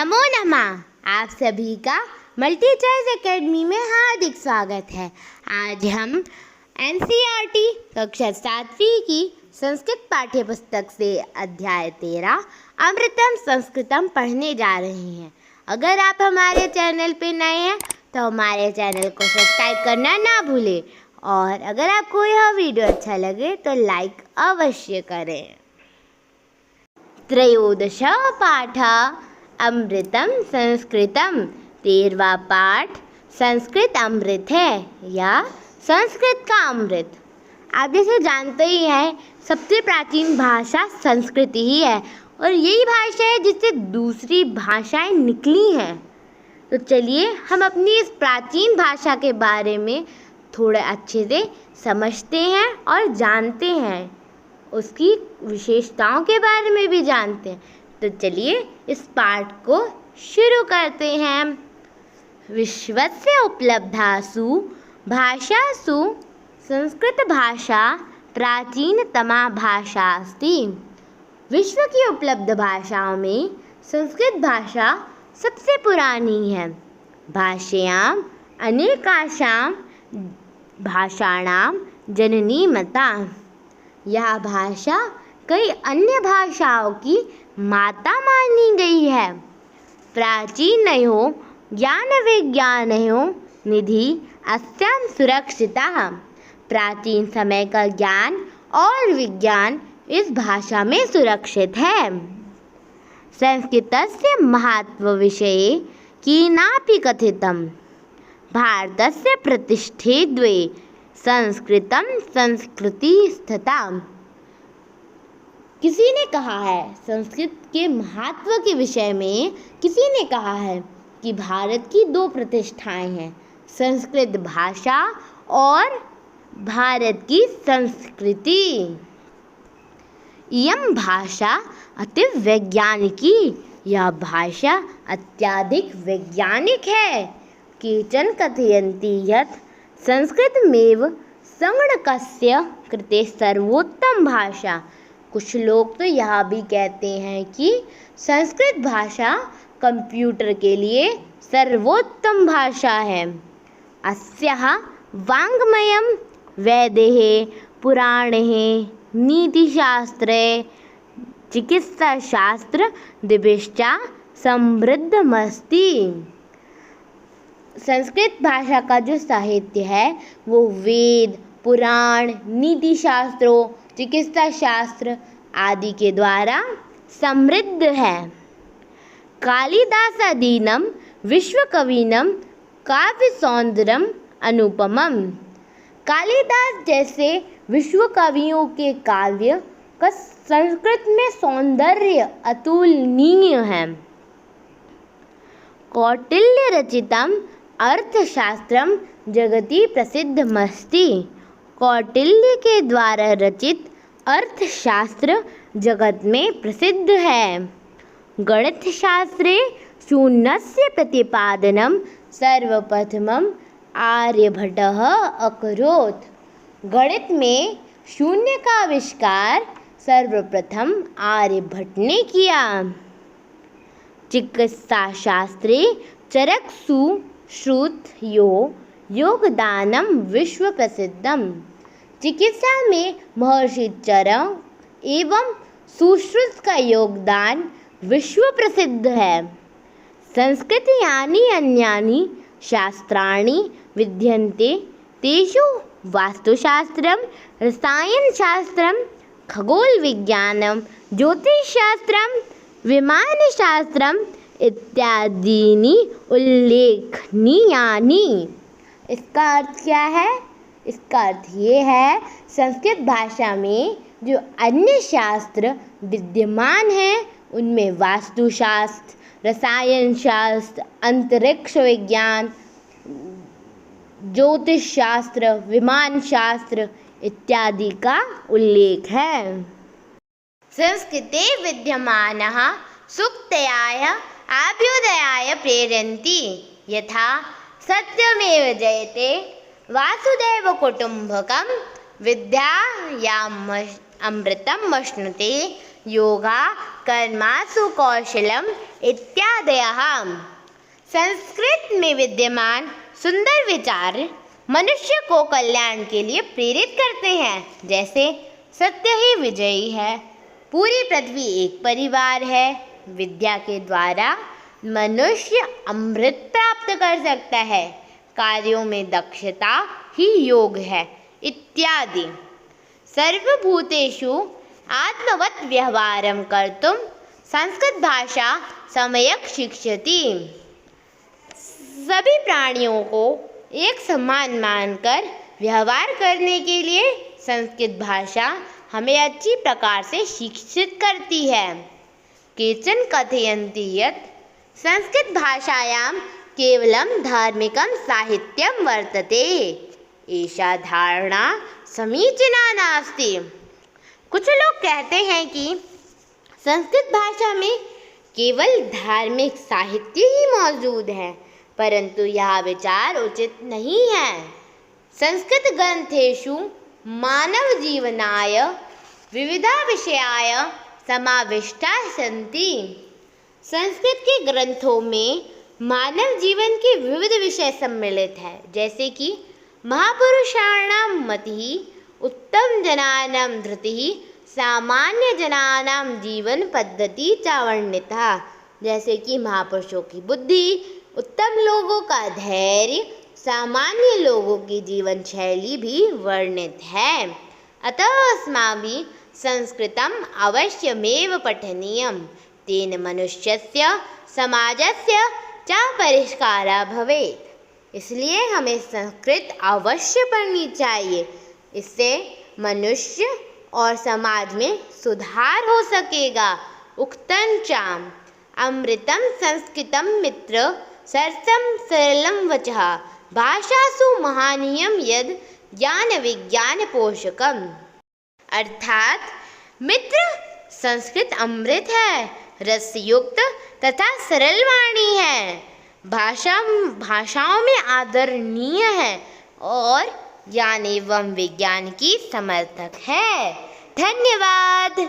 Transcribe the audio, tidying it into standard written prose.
नमो नमः। आप सभी का मल्टी चॉइस एकेडमी में हार्दिक स्वागत है। आज हम एनसीईआरटी कक्षा 7वीं की संस्कृत पाठ्य पुस्तक से अध्याय 13 अमृतम संस्कृतम पढ़ने जा रहे हैं। अगर आप हमारे चैनल पे नए हैं तो हमारे चैनल को सब्सक्राइब करना ना भूलें और अगर आपको यह वीडियो अच्छा लगे तो लाइक अवश्य करें। त्रयोदश पाठ अमृतम संस्कृतम। 13वां पाठ संस्कृत अमृत है या संस्कृत का अमृत। आप जैसे जानते ही हैं, सबसे प्राचीन भाषा संस्कृत ही है और यही भाषा है जिससे दूसरी भाषाएं निकली हैं। तो चलिए हम अपनी इस प्राचीन भाषा के बारे में थोड़ा अच्छे से समझते हैं और जानते हैं, उसकी विशेषताओं के बारे में भी जानते हैं। तो चलिए इस पाठ को शुरू करते हैं। विश्वस्य उपलब्धासु भाषासु संस्कृत भाषा प्राचीनतमा भाषा अस्ति। विश्व की उपलब्ध भाषाओं में संस्कृत भाषा सबसे पुरानी है। भाषायां अनेकासां भाषाणां जननी मता। यह भाषा कई अन्य भाषाओं की माता मानी गई है। प्राचीनयोः ज्ञानविज्ञानयोः निधि अस्यां सुरक्षिता। प्राचीन समय का ज्ञान और विज्ञान इस भाषा में सुरक्षित है। संस्कृतस्य महत्त्वविषये केनापि कथितं। भारतस्य प्रतिष्ठे द्वे संस्कृतम संस्कृति स्थिता। किसी ने कहा है, संस्कृत के महत्व के विषय में किसी ने कहा है कि भारत की दो प्रतिष्ठाएं हैं, संस्कृत भाषा और भारत की संस्कृति। इयं भाषा अति वैज्ञानिकी। यह भाषा अत्यधिक वैज्ञानिक है। केचन कथयन्ति यत् संस्कृतमेव संगणकस्य कृते सर्वोत्तम भाषा। कुछ लोग तो यह भी कहते हैं कि संस्कृत भाषा कंप्यूटर के लिए सर्वोत्तम भाषा है। अस्याः वाङ्मयं वेदैः पुराणैः नीतिशास्त्रे चिकित्साशास्त्र दिभिश्च समृद्धमस्ति। संस्कृत भाषा का जो साहित्य है वो वेद, पुराण, नीति शास्त्रों, चिकित्सा शास्त्र आदि के द्वारा समृद्ध है। कालिदासादीनं विश्वकविनं काव्य सौंदर्यम अनुपमम। कालिदास जैसे विश्व कवियों के काव्य का संस्कृत में सौंदर्य अतुलनीय है। कौटिल्य रचितम अर्थशास्त्रम जगति प्रसिद्धमस्ति। कौटिल्य के द्वारा रचित अर्थशास्त्र जगत में प्रसिद्ध है। गणितशास्त्रे शून्यस्य प्रतिपादनं सर्वप्रथमं आर्यभट्टः अकरोत्। गणित में शून्य का आविष्कार सर्वप्रथम आर्यभट्ट ने किया। चिकित्साशास्त्रे चरकसु श्रुतयो योगदानम विश्व प्रसिद्धम। चिकित्सा में महर्षि चरक एवं सुश्रुत का योगदान विश्व प्रसिद्ध है। संस्कृत यानि अन्यानि शास्त्राणि विद्यन्ते तेषु वास्तुशास्त्रम, रसायनशास्त्रम, खगोल विज्ञानम, ज्योतिषशास्त्रम, विमानशास्त्रम इत्यादीनि उल्लेखनीयानि। इसका अर्थ क्या है? इसका अर्थ ये है, संस्कृत भाषा में जो अन्य शास्त्र विद्यमान हैं उनमें वास्तुशास्त्र, रसायन शास्त्र, अंतरिक्ष विज्ञान, ज्योतिष शास्त्र, विमान शास्त्र इत्यादि का उल्लेख है। संस्कृते विद्यमानः सुक्तयाय अभ्युदयाय प्रेरयन्ति। यथा सत्यमेव जयते वासुदेव कुटुम्बकं विद्यायाम् अमृतम् अश्नुते योगा कर्मासु कौशलम इत्यादयः। संस्कृत में विद्यमान सुंदर विचार मनुष्य को कल्याण के लिए प्रेरित करते हैं, जैसे सत्य ही विजयी है, पूरी पृथ्वी एक परिवार है, विद्या के द्वारा मनुष्य अमृत प्राप्त कर सकता है, कार्यों में दक्षता ही योग है इत्यादि। सर्वभूतेषु आत्मवत् व्यवहारं कर्तुं संस्कृत भाषा सम्यक् शिक्षयति। सभी प्राणियों को एक समान मानकर व्यवहार करने के लिए संस्कृत भाषा हमें अच्छी प्रकार से शिक्षित करती है। केचन कथयन्ति यत् संस्कृत भाषायां केवलं धार्मिकं साहित्यं वर्तते। एषा धारणा समीचीना नास्ति। कुछ लोग कहते हैं कि संस्कृत भाषा में केवल धार्मिक साहित्य ही मौजूद है, परंतु यह विचार उचित नहीं है। संस्कृत ग्रंथेषु मानव जीवनाय विविधा विषयाय समाविष्टा सन्ति। संस्कृत के ग्रंथों में मानव जीवन के विविध विषय सम्मिलित है, जैसे कि महापुरुषाणां मतिः, उत्तम जनानां धृतिः, सामान्य जनानां जीवन पद्धति च वर्णिता। जैसे कि महापुरुषों की बुद्धि, उत्तम लोगों का धैर्य, सामान्य लोगों की जीवन शैली भी वर्णित है। अतः अस्माभिः संस्कृतम् अवश्यमेव पठनीयं, तेन मनुष्यस्य समाजस्य च परिष्कारः भवेत्। इसलिए हमें संस्कृत अवश्य पढ़नी चाहिए, इससे मनुष्य और समाज में सुधार हो सकेगा। उक्तं चाम अमृतं संस्कृतं मित्र सरसं सरलं वचः, भाषासु महानीयं यद् ज्ञान विज्ञान पोषकम्। अर्थात मित्र, संस्कृत अमृत है, रसयुक्त तथा सरल वाणी है, भाषाओं में आदरणीय है और ज्ञान एवं विज्ञान की समर्थक है। धन्यवाद।